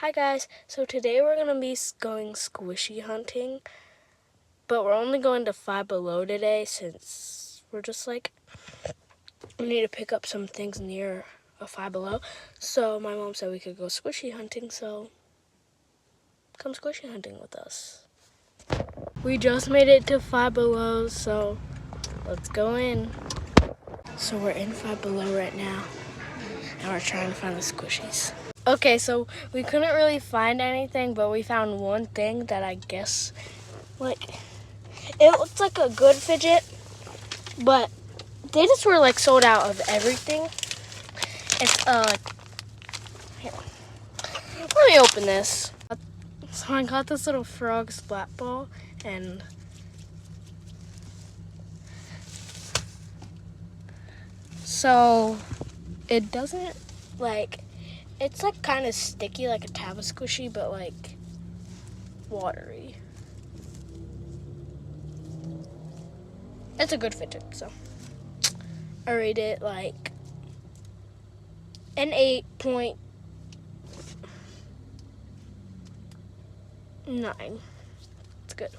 Hi guys, so today we're going to be going squishy hunting, but we're only going to Five Below today since we're just like, we need to pick up some things near a Five Below. So my mom said we could go squishy hunting, so come squishy hunting with us. We just made it to Five Below, so let's go in. So we're in Five Below right now, and we're trying to find the squishies. Okay, so we couldn't really find anything, but we found one thing that I guess, like, it looks like a good fidget, but they just were like sold out of everything. It's here. Let me open this. So I got this little frog splat ball, and so it doesn't like, it's like kind of sticky like a Tabba squishy, but like watery. It's a good fidget, so I rate it like an 8.9. It's good.